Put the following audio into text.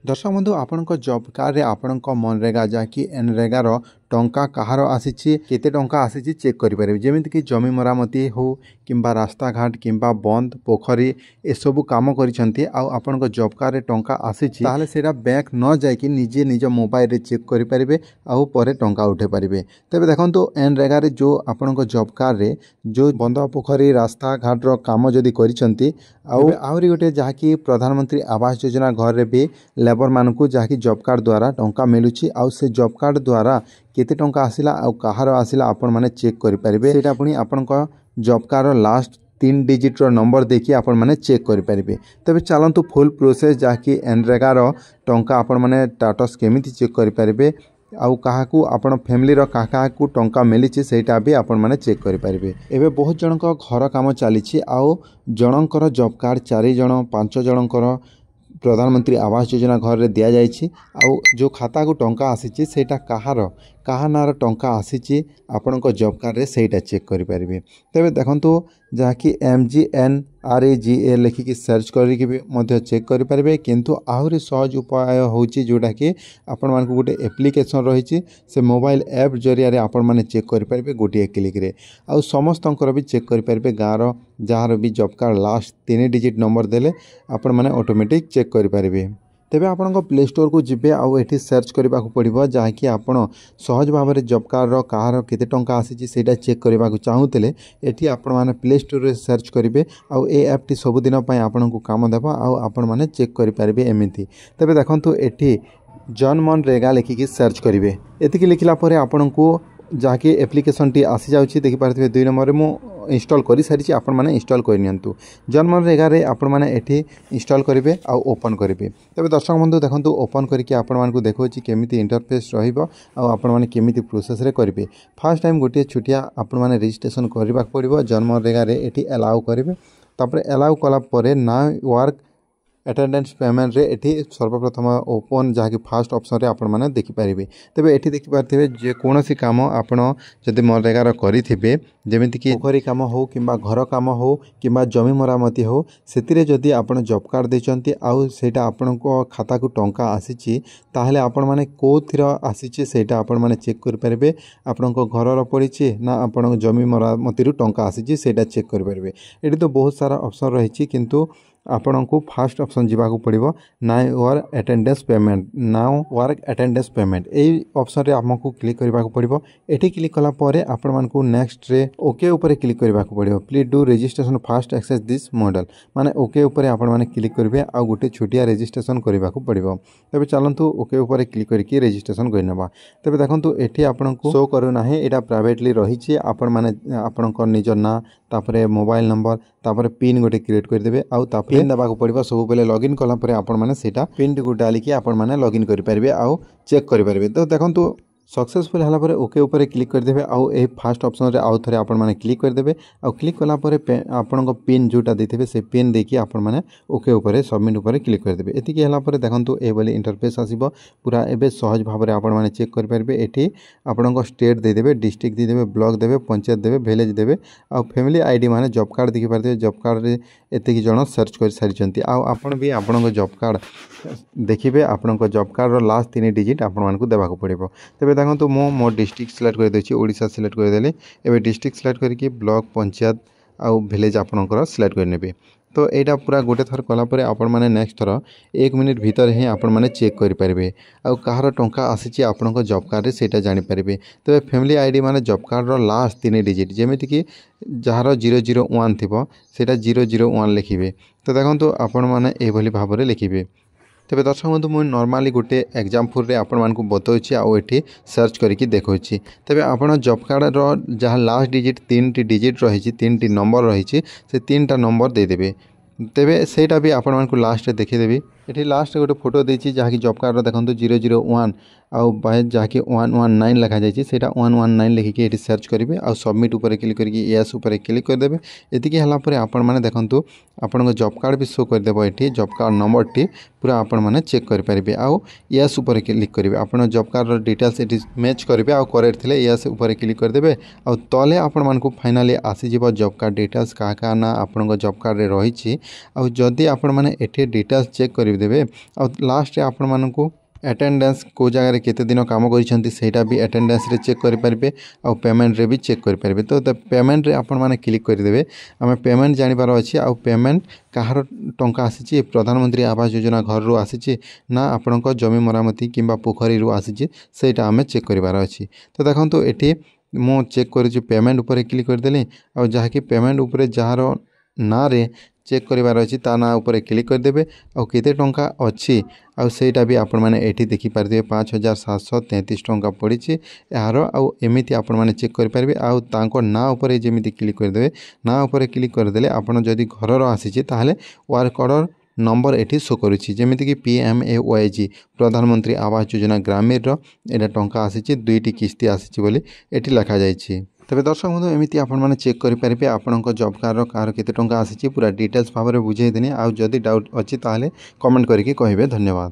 दर्शक बंधु आपणक job card आपणक MNREGA जहाँकि एनरेगार टंका कहार आसी केते टंका आसी चेक करेंगे जमीक कि जमी मरामती हो किंबा रास्ता घाट किंबा बंद पोखरी ए सब कम कर जॉब कार्ड टंका आसी बैंक न जाकि निजे निज मोबाइल रे चेक करेंगे आउ पर टंका उठे पारे। तेज देखो एनरेगा जो आपणक जॉब कार्ड रे जो बंद पोखरी रास्ता घाट काम जदि आहरी गोटे जहाँकि प्रधानमंत्री आवास योजना घर भी लेबर मानू जहाँकि जॉब कार्ड द्वारा टंका मिलूँ आउ से जॉब कार्ड द्वारा केते टंका आसिला आउ कहार आसिला आपण माने चेक करि परिबे। सेटा पुनी आपनक जॉब कार्ड लास्ट 3 डिजिट रो नंबर देखि आपण माने चेक करि परिबे। तबे चलंतु फुल प्रोसेस जहाँकि एनरेगा रो टंका आपण माने स्टेटस केमिति चेक करि परिबे आउ काहाकू आपण फैमिली रो काहाकू टंका मिली सेटा भी आपण माने चेक करि परिबे। एबे बहुत जनक घर काम चली आउ जनकर जॉब कार्ड 4 जण 5 जनकर प्रधानमंत्री आवास योजना घर रे दिया जाइछि आउ जो खाता को टंका आसी सेटा कहा नार टंका आसी आपणक जॉब कार्ड रे सेटा चेक करि परिबे। तबे देखंतु जहाँकि MGNREGA लिखिकी सर्च करिकी भी मध्य चेक करि परिबे। किंतु आहुरी सहज उपाय होची जोटा कि आपण मानकु गोटे एप्लिकेशन रही से मोबाइल ऐप जरिया रे आपण माने चेक करि परिबे गोटे क्लिक रे आउ समस्तंकर भी चेक करि परिबे। गाँर जार भी job card last 3 digit number देले आपण माने ऑटोमेटिक चेक करि परिबे। तेबे आपन प्ले स्टोर को जिबे आउ एठी सर्च करबा को पड़िबो जहाँकि आपण सहज भाव में जॉब कार्ड रो कहार केते टंका आसी सेटा चेक करबा को चाहूतले एठी आपण माने प्ले स्टोर रे सर्च करिवे आउ ए ऐप टी सब दिन पय आपण को काम देबा आउ आपण माने चेक करि परिबे एमिति। तबे देखंतु एठी जन मनरेगा लिखिकी सर्च करिवे एतिकी लिखला परे आपण को जहाँकि एप्लिकेशन टी आसी जाउछि देखि पारथिबे 2 नंबर मु इंस्टॉल करि सारिछि आपण माने इंस्टॉल करि नियंतु। जन मनरेगा रे आपण माने एठी इंस्टॉल करिवे आ ओपन करिवे। तबे दर्शक बंधु देखंतु ओपन करिके आपण मानकु देखौछि केमिति इंटरफेस रहिबो आ आपण माने केमिति प्रोसेस रे करिवे। फर्स्ट टाइम गोटे छुटिया आपण माने रजिस्ट्रेशन करबा पड़िबो। जन मनरेगा रे एठी अलाउ करिवे तापर अलाउ कला परे नाउ वर्क अटेंडेंस पेमेंट रे एठी सर्वप्रथम ओपन जहाँकि फास्ट ऑप्शन रे आपण माने देखि पारिबे। तबे एठी देखि पारथिबे जे कोनोसी काम आपण जदि मनरेगा करिथिबे जेमिति कि पोखरी काम हो किंबा घर काम हो किंबा जमी मरामती हो सेतिरे जदि आपण जॉब कार्ड देचंती आउ सेटा आपनको खाता को टंका आसीची ताहले आपण माने कोथिर आसीची सेटा आपण माने चेक कर परिबे। आपनको घरर पड़ीची ना आपण जमी मरामती रु टंका आसीची सेटा चेक कर परिबे। एठी तो बहुत सारा ऑप्शन रहिची किंतु आपण को फास्ट ऑप्शन जीवाक पड़ो नाउ वर्क अटेंडेंस पेमेंट यही ऑप्शन रे हमको क्लिक करने को पड़ो। एटी क्लिक कला परे आपण मानकु नेक्स्ट रे ओके ऊपर क्लिक करने को पड़ो। Please do registration fast access this model माने ओके ऊपर आपण माने क्लिक करेंगे आ गोटे छोटिया रजिस्ट्रेशन करने को पड़ो। तबे चलतु ओके ऊपर क्लिक करके रजिस्ट्रेशन करनेबा। तबे देखंतु एठी आपनको शो करू नाही एटा प्राइवेटली रही आपण माने आपणक निज ना तापरे मोबाइल नंबर तापरे पिन गोटे क्रिएट कर देबे आउ तापरे पिन देबा को पड़िबो। सब बेले लॉगिन कला परे आपण माने सेटा पिन को डालिकी आपण माने लॉगिन करि परिबे आउ चेक करि परिबे। तो देखंतु सक्सेसफुल हला परे ओके ऊपर क्लिक कर देबे आउ ए फास्ट ऑप्शन रे आउ थरे आपण माने क्लिक कर देबे आउ क्लिक कला परे आपन को पिन जोटा देथिबे से पिन देकी आपण माने ओके ऊपर सबमिट ऊपर क्लिक कर देबे। एतिकी हला परे देखंतु ए बोली इंटरफेस आसीबो पूरा एबे सहज भाव रे आपण माने चेक कर परिबे। एठी आपण को स्टेट दे देबे डिस्ट्रिक्ट दे देबे ब्लॉक देबे पंचायत देबे विलेज देबे आउ फैमिली आईडी माने जॉब कार्ड देखि पारते जॉब कार्ड रे एतिकी जण सर्च कर सारिचंती आउ आपण भी आपण को जॉब कार्ड देखिबे आपण को जॉब कार्ड रो लास्ट 3 डिजिट आपण मानकु देबा को पड़िबो। तबे देखंतु मो डिस्ट्रिक्ट सिलेक्ट कर देछि ओडिसा सिलेक्ट कर देले एबे डिस्ट्रिक्ट सिलेक्ट करके ब्लॉक पंचायत आउ विलेज आपनकर सिलेक्ट कर नेबे। तो एटा पूरा गोटे थर कला परे आपण माने नेक्स्ट थर 1 मिनिट भीतर ही आपण माने चेक करि परिबे आउ कहार टंका आसीची आपनक जॉब कार्ड रे सेटा जानि परिबे। तबे फैमिली आईडी माने जॉब कार्ड रो लास्ट 3 डिजिट जेमिति कि जहार 001 थिबो सेटा 001 लिखिबे। तो देखंतु आपण माने ए भली भाव रे लिखिबे। तेज दर्शक बंधु मुझे नॉर्मली गोटे एग्जाम्पल रे आपण मानकु बतौछि आउ एठी सर्च करिकी देखौछि। तबे आपण जॉब कार्ड रो जहाँ लास्ट डिजिट 3 टी डिजिट रही 3 टी नंबर रही से 3 टा नंबर दे देबे। तेबे सेटा भी आपण मानकु लास्ट देखि देबी। एठी लास्ट गोटे फोटो देछि जहाँ की जॉब कार्ड देखंतु 001 आउ बाय जहाँ की 119 लिखा जाइछि सेटा 119 लिखिकी एठी सर्च करिवे आउ सबमिट ऊपर क्लिक करके यस ऊपर क्लिक कर देबे। एतिकी हला परे आपण माने देखंतु आपण जॉब कार्ड भी शो कर देबो। एठी जॉब कार्ड नंबर टी पूरा आपण माने चेक कर परिबे आउ यस ऊपर क्लिक करिवे। आपण जॉब कार्ड रो डिटेल्स एठी मैच करिवे आउ करेक्ट थिले यस ऊपर क्लिक कर देबे आउ तले आपण मानकु फाइनली आसी जिवो जॉब कार्ड डिटेल्स का ना आपण जॉब कार्ड रे रहिछि आउ जदी आपण माने एठी डिटेल्स चेक करिवे କରିଦେବେ। ଆଉ ଲାଷ୍ଟରେ ଆପଣମାନଙ୍କୁ ଆଟେଣ୍ଡାନ୍ସ କେଉଁ ଜାଗାରେ କେତେ ଦିନ କାମ କରିଛନ୍ତି ସେଇଟା ବି ଆଟେଣ୍ଡାନ୍ସରେ ଚେକ୍ କରିପାରିବେ ଆଉ ପେମେଣ୍ଟରେ ବି ଚେକ୍ କରିପାରିବେ। ତ ପେମେଣ୍ଟରେ ଆପଣମାନେ କ୍ଲିକ୍ କରିଦେବେ। ଆମେ ପେମେଣ୍ଟ ଜାଣିବାର ଅଛି। ଆଉ ପେମେଣ୍ଟ କାହାର ଟଙ୍କା ଆସିଛି, ପ୍ରଧାନମନ୍ତ୍ରୀ ଆବାସ ଯୋଜନା ଘରରୁ ଆସିଛି ନା ଆପଣଙ୍କ ଜମି ମରାମତି କିମ୍ବା ପୋଖରୀରୁ ଆସିଛି ସେଇଟା ଆମେ ଚେକ୍ କରିବାର ଅଛି। ତ ଦେଖନ୍ତୁ ଏଠି ମୁଁ ଚେକ୍ କରିଛି, ପେମେଣ୍ଟ ଉପରେ କ୍ଲିକ୍ କରିଦେଲି। ଆଉ ଯାହାକି ପେମେଣ୍ଟ ଉପରେ ଯାହାର ନାଁରେ ଚେକ୍ କରିବାର ଅଛି ତା ନାଁ ଉପରେ କ୍ଲିକ୍ କରିଦେବେ। ଆଉ କେତେ ଟଙ୍କା ଅଛି ଆଉ ସେଇଟା ବି ଆପଣମାନେ ଏଠି ଦେଖିପାରିଥିବେ 5,733 ଟଙ୍କା ପଡ଼ିଛି ଏହାର। ଆଉ ଏମିତି ଆପଣମାନେ ଚେକ୍ କରିପାରିବେ। ଆଉ ତାଙ୍କ ନାଁ ଉପରେ ଯେମିତି କ୍ଲିକ୍ କରିଦେବେ, ନାଁ ଉପରେ କ୍ଲିକ୍ କରିଦେଲେ ଆପଣ ଯଦି ଘରର ଆସିଛି ତାହେଲେ ୱାର୍କ ଅର୍ଡ଼ର ନମ୍ବର ଏଠି ଶୋ କରୁଛି, ଯେମିତିକି PMAYG ପ୍ରଧାନମନ୍ତ୍ରୀ ଆବାସ ଯୋଜନା ଗ୍ରାମୀଣର ଏଇଟା ଟଙ୍କା ଆସିଛି, 2ଟି କିସ୍ତି ଆସିଛି ବୋଲି ଏଠି ଲେଖାଯାଇଛି। ତେବେ ଦର୍ଶକ ବନ୍ଧୁ ଏମିତି ଆପଣମାନେ ଚେକ୍ କରିପାରିବେ ଆପଣଙ୍କ ଜବ୍ କାର୍ଡ଼ର କାହାର କେତେ ଟଙ୍କା ଆସିଛି। ପୁରା ଡିଟେଲ୍ସ ଭାବରେ ବୁଝେଇଦେନି। ଆଉ ଯଦି ଡାଉଟ୍ ଅଛି ତାହେଲେ କମେଣ୍ଟ କରିକି କହିବେ। ଧନ୍ୟବାଦ।